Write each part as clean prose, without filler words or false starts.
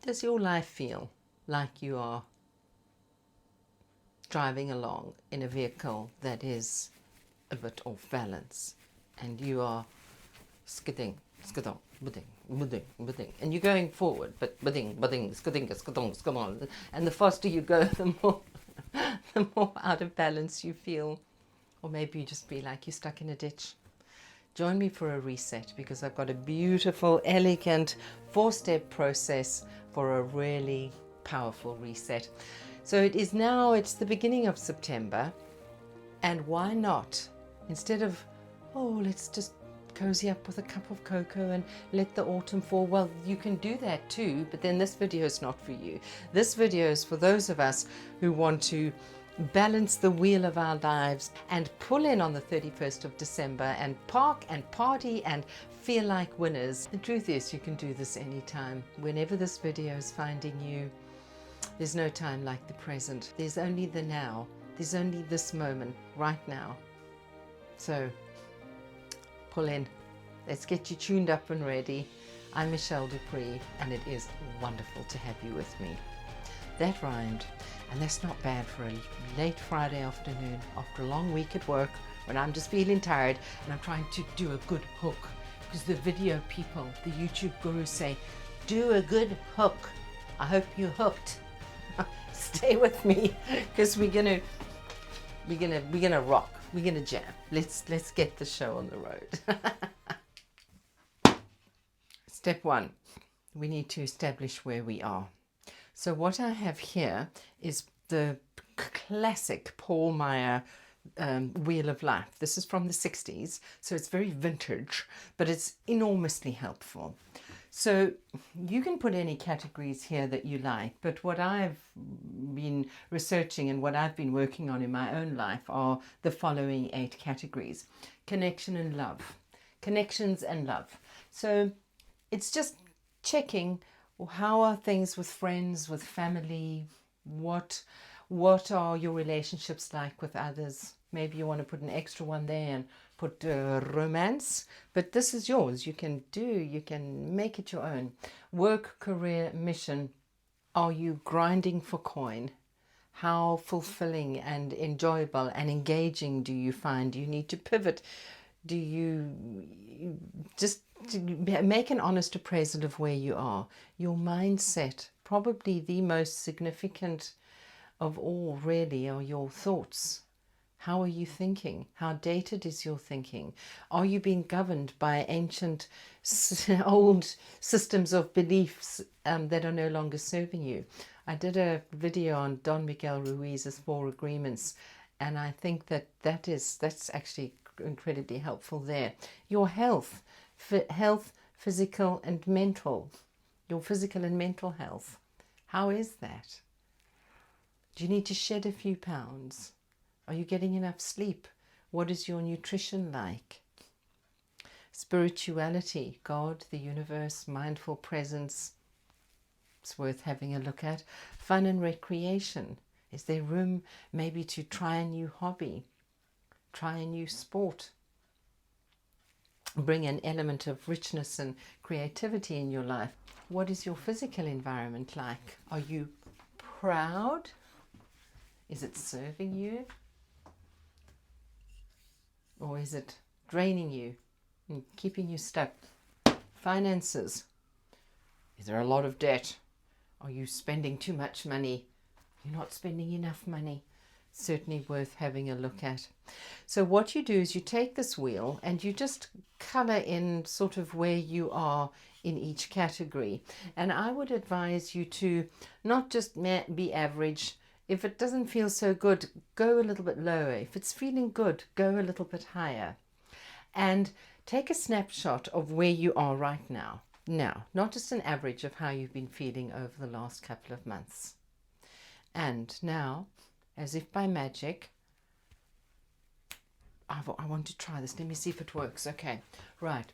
Does your life feel like you are driving along in a vehicle that is a bit off balance and you are skidding, skidding, budding, budding, budding, and you're going forward, but budding, budding, skidding, skidding, skidding, and the faster you go, the more out of balance you feel, or maybe you just feel like you're stuck in a ditch. Join me for a reset because I've got a beautiful, elegant, 4-step process for a really powerful reset. So it's the beginning of September, and why not, instead of, oh, let's just cozy up with a cup of cocoa and let the autumn fall. Well, you can do that too, but then this video is not for you. This video is for those of us who want to balance the wheel of our lives and pull in on the 31st of December and park and party and feel like winners. The truth is, you can do this anytime. Whenever this video is finding you, there's no time like the present. There's only the now. There's only this moment right now. So pull in. Let's get you tuned up and ready. I'm Michelle Dupree, and it is wonderful to have you with me. That rhymed, and that's not bad for a late Friday afternoon after a long week at work when I'm just feeling tired and I'm trying to do a good hook, because the video people, the YouTube gurus say, do a good hook. I hope you're hooked. Stay with me because we're gonna rock. We're gonna jam. Let's get the show on the road. Step 1, we need to establish where we are. So what I have here is the classic Paul Meyer Wheel of Life. This is from the 60s, so it's very vintage, but it's enormously helpful. So you can put any categories here that you like, but what I've been researching and what I've been working on in my own life are the following 8 categories. Connection and love. Connections and love. So it's just checking, how are things with friends, with family? What are your relationships like with others? Maybe you want to put an extra one there and put romance, but this is yours. You can make it your own. Work, career, mission. Are you grinding for coin? How fulfilling and enjoyable and engaging do you find? You need to pivot. Do you just make an honest appraisal of where you are? Your mindset, probably the most significant of all, really, are your thoughts. How are you thinking? How dated is your thinking? Are you being governed by ancient, old systems of beliefs that are no longer serving you? I did a video on Don Miguel Ruiz's 4 agreements, and I think that's actually incredibly helpful there. Your health, physical and mental. Your physical and mental health. How is that? Do you need to shed a few pounds? Are you getting enough sleep? What is your nutrition like? Spirituality, God, the universe, mindful presence. It's worth having a look at. Fun and recreation. Is there room maybe to try a new hobby? Try a new sport? Bring an element of richness and creativity in your life. What is your physical environment like? Are you proud? Is it serving you? Or is it draining you and keeping you stuck? Finances. Is there a lot of debt? Are you spending too much money? You're not spending enough money. Certainly worth having a look at. So what you do is you take this wheel and you just colour in sort of where you are in each category. And I would advise you to not just be average. If it doesn't feel so good, go a little bit lower. If it's feeling good, go a little bit higher. And take a snapshot of where you are right now. Now, not just an average of how you've been feeling over the last couple of months. And now, as if by magic, I want to try this. Let me see if it works. Okay, right.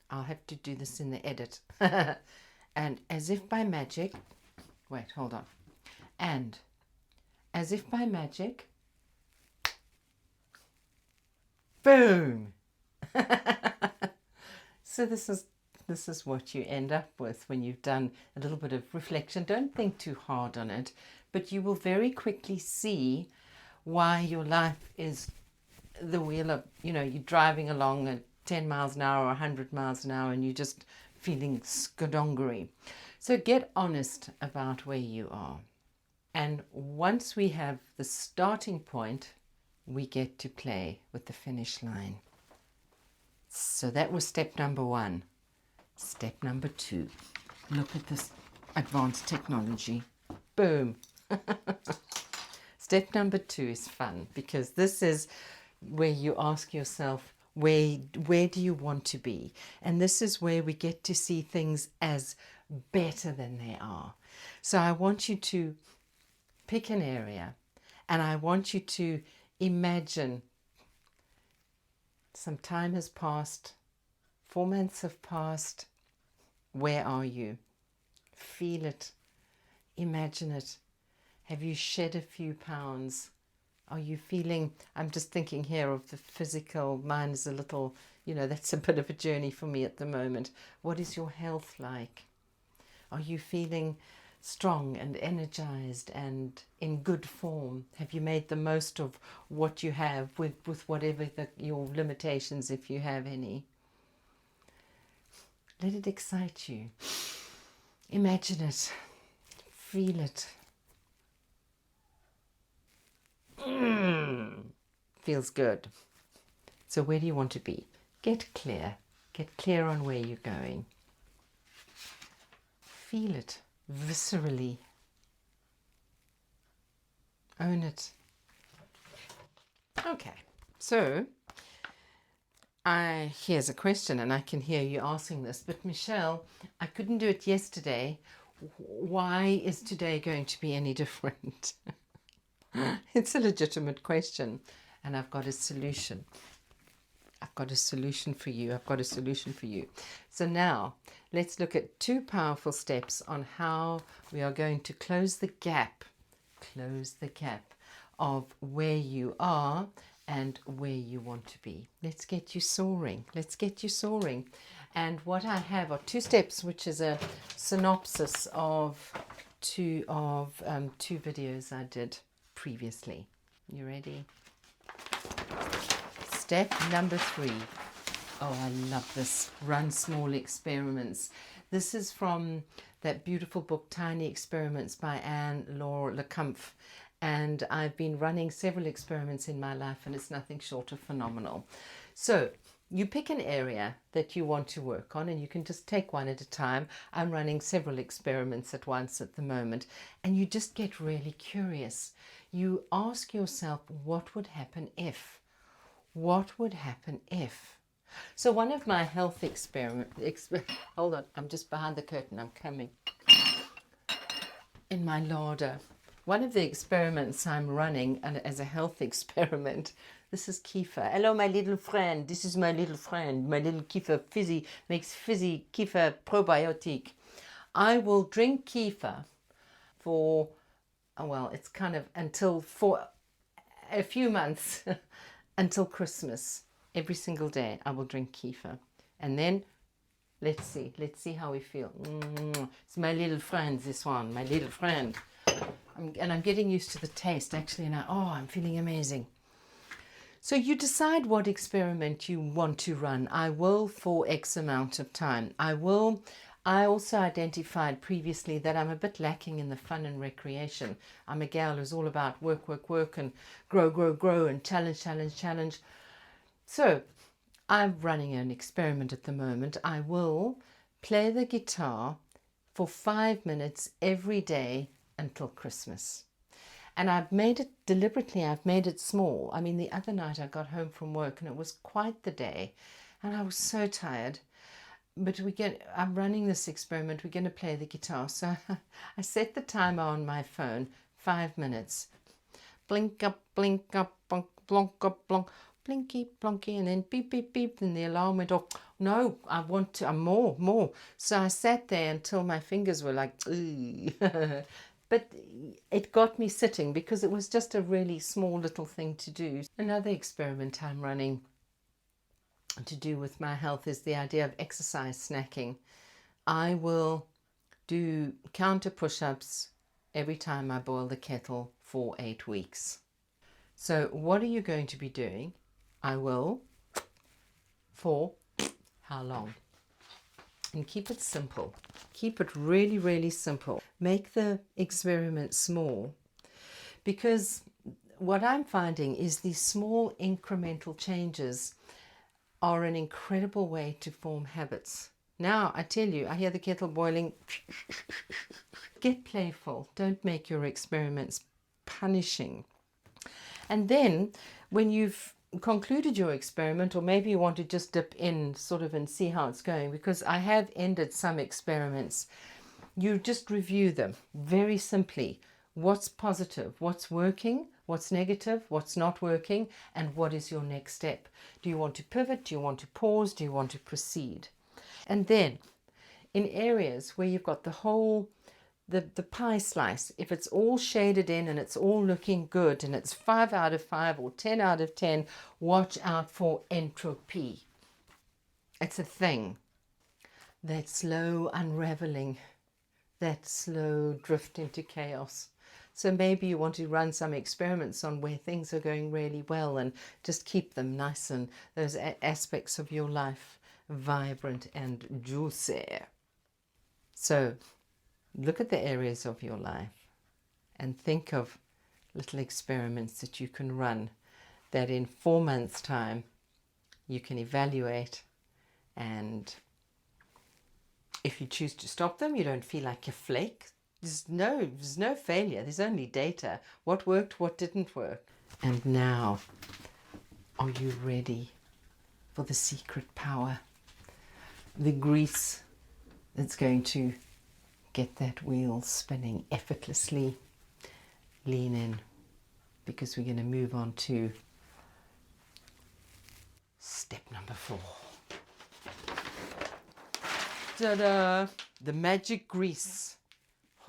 I'll have to do this in the edit. And as if by magic, wait, hold on. And as if by magic, boom. So this is This is what you end up with when you've done a little bit of reflection. Don't think too hard on it, but you will very quickly see why your life is the wheel of, you're driving along at 10 miles an hour or 100 miles an hour and you're just feeling skodongery. So get honest about where you are. And once we have the starting point, we get to play with the finish line. So that was step number 1. Step number 2. Look at this advanced technology. Boom. Step number 2 is fun because this is where you ask yourself, where do you want to be? And this is where we get to see things as better than they are. So I want you to pick an area and I want you to imagine some time has passed, 4 months have passed. Where are you? Feel it. Imagine it. Have you shed a few pounds? Are you feeling, I'm just thinking here of the physical, mine is a little, that's a bit of a journey for me at the moment. What is your health like? Are you feeling strong and energized and in good form? Have you made the most of what you have with whatever your limitations, if you have any? Let it excite you. Imagine it. Feel it. Feels good. So where do you want to be? Get clear. Get clear on where you're going. Feel it viscerally. Own it. Okay, so here's a question, and I can hear you asking this, but Michelle, I couldn't do it yesterday. Why is today going to be any different? It's a legitimate question, and I've got a solution. I've got a solution for you. I've got a solution for you. So now let's look at 2 powerful steps on how we are going to close the gap of where you are and where you want to be. Let's get you soaring. Let's get you soaring. And what I have are 2 steps, which is a synopsis of two videos I did previously. You ready? Step number 3. Oh, I love this. Run small experiments. This is from that beautiful book, Tiny Experiments by Anne-Laure Lecomte. And I've been running several experiments in my life and it's nothing short of phenomenal. So you pick an area that you want to work on and you can just take one at a time. I'm running several experiments at once at the moment, and you just get really curious. You ask yourself, what would happen if? What would happen if? So one of my health hold on, I'm just behind the curtain, I'm coming. In my larder. One of the experiments I'm running as a health experiment, this is kefir. Hello, my little friend. This is my little friend. My little kefir makes fizzy kefir probiotic. I will drink kefir for, it's kind of for a few months until Christmas. Every single day I will drink kefir. And then let's see how we feel. It's my little friend, this one, my little friend. I'm getting used to the taste actually now. Oh, I'm feeling amazing. So you decide what experiment you want to run. I will for X amount of time. I also identified previously that I'm a bit lacking in the fun and recreation. I'm a gal who's all about work, work, work, and grow, and challenge. So I'm running an experiment at the moment. I will play the guitar for 5 minutes every day until Christmas. And I've made it small. I mean, the other night I got home from work and it was quite the day and I was so tired. But I'm running this experiment. We're going to play the guitar. So I set the timer on my phone, 5 minutes. Blink up, blonk, up, blonk, blinky, blonky, and then beep, beep, beep. Then the alarm went off. No, I'm more. So I sat there until my fingers were like, but it got me sitting because it was just a really small little thing to do. Another experiment I'm running to do with my health is the idea of exercise snacking. I will do counter push-ups every time I boil the kettle for 8 weeks. So what are you going to be doing? I will for how long? And keep it simple. Keep it really, really simple. Make the experiment small, because what I'm finding is these small incremental changes are an incredible way to form habits. Now, I tell you, I hear the kettle boiling. Get playful. Don't make your experiments punishing. And then when you've concluded your experiment, or maybe you want to just dip in sort of and see how it's going, because I have ended some experiments, you just review them very simply. What's positive? What's working? What's negative? What's not working? And what is your next step? Do you want to pivot? Do you want to pause? Do you want to proceed? And then in areas where you've got the whole, the pie slice, if it's all shaded in and it's all looking good and it's 5 out of 5 or 10 out of 10, watch out for entropy. It's a thing. That slow unraveling, that slow drift into chaos. So maybe you want to run some experiments on where things are going really well and just keep them nice and those aspects of your life vibrant and juicy. So look at the areas of your life and think of little experiments that you can run that in 4 months' time you can evaluate, and if you choose to stop them, you don't feel like a flake. There's no failure. There's only data. What worked, what didn't work. And now, are you ready for the secret power? The grease that's going to get that wheel spinning effortlessly. Lean in, because we're going to move on to step number 4. Ta-da! The magic grease.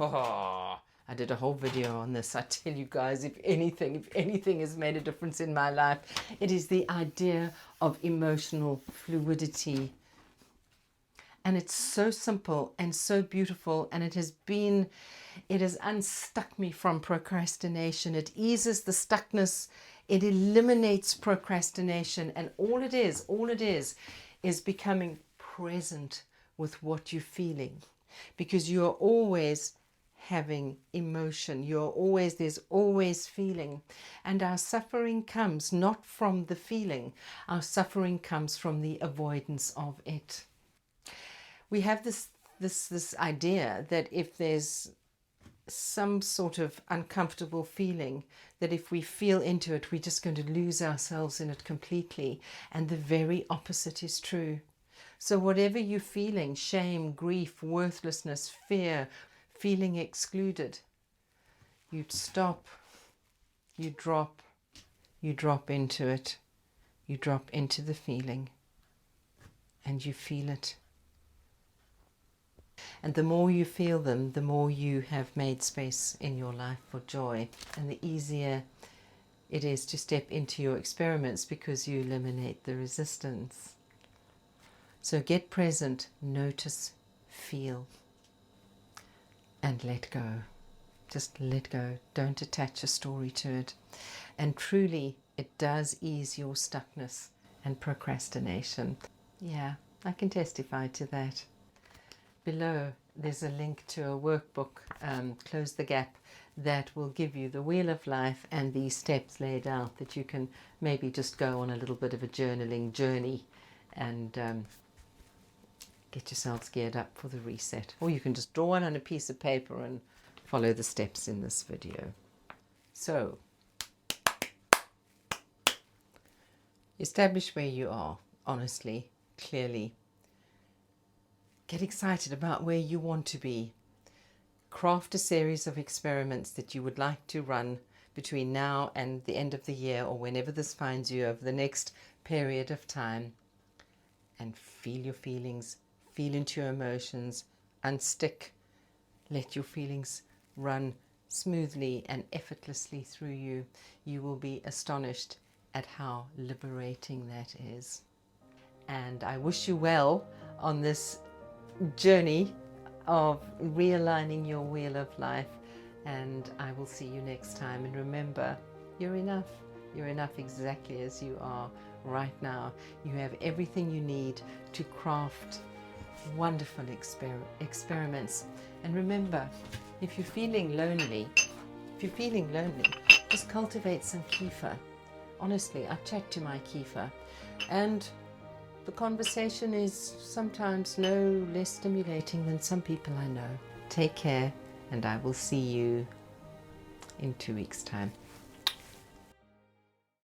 Oh, I did a whole video on this. I tell you guys, if anything has made a difference in my life, it is the idea of emotional fluidity. And it's so simple and so beautiful, and it has unstuck me from procrastination. It eases the stuckness, it eliminates procrastination, and all it is becoming present with what you're feeling, because you are always having emotion. There's always feeling, and our suffering comes not from the feeling. Our suffering comes from the avoidance of it. We have this idea that if there's some sort of uncomfortable feeling, that if we feel into it, we're just going to lose ourselves in it completely. And the very opposite is true. So whatever you're feeling, shame, grief, worthlessness, fear, feeling excluded, you stop, you drop into it, you drop into the feeling, and you feel it. And the more you feel them, the more you have made space in your life for joy, and the easier it is to step into your experiments, because you eliminate the resistance. So get present, notice, feel, and let go. Just let go. Don't attach a story to it. And truly, it does ease your stuckness and procrastination. Yeah, I can testify to that. Below, there's a link to a workbook, Close the Gap, that will give you the wheel of life and these steps laid out, that you can maybe just go on a little bit of a journaling journey and get yourselves geared up for the reset. Or you can just draw one on a piece of paper and follow the steps in this video. So, establish where you are, honestly, clearly. Get excited about where you want to be. Craft a series of experiments that you would like to run between now and the end of the year, or whenever this finds you over the next period of time. And feel your feelings, feel into your emotions, unstick. Let your feelings run smoothly and effortlessly through you. You will be astonished at how liberating that is. And I wish you well on this journey of realigning your wheel of life. And I will see you next time. And remember, you're enough. You're enough exactly as you are right now. You have everything you need to craft wonderful experiments. And remember, if you're feeling lonely, just cultivate some kefir. Honestly, I chat to my kefir, and the conversation is sometimes no less stimulating than some people I know. Take care, and I will see you in 2 weeks' time.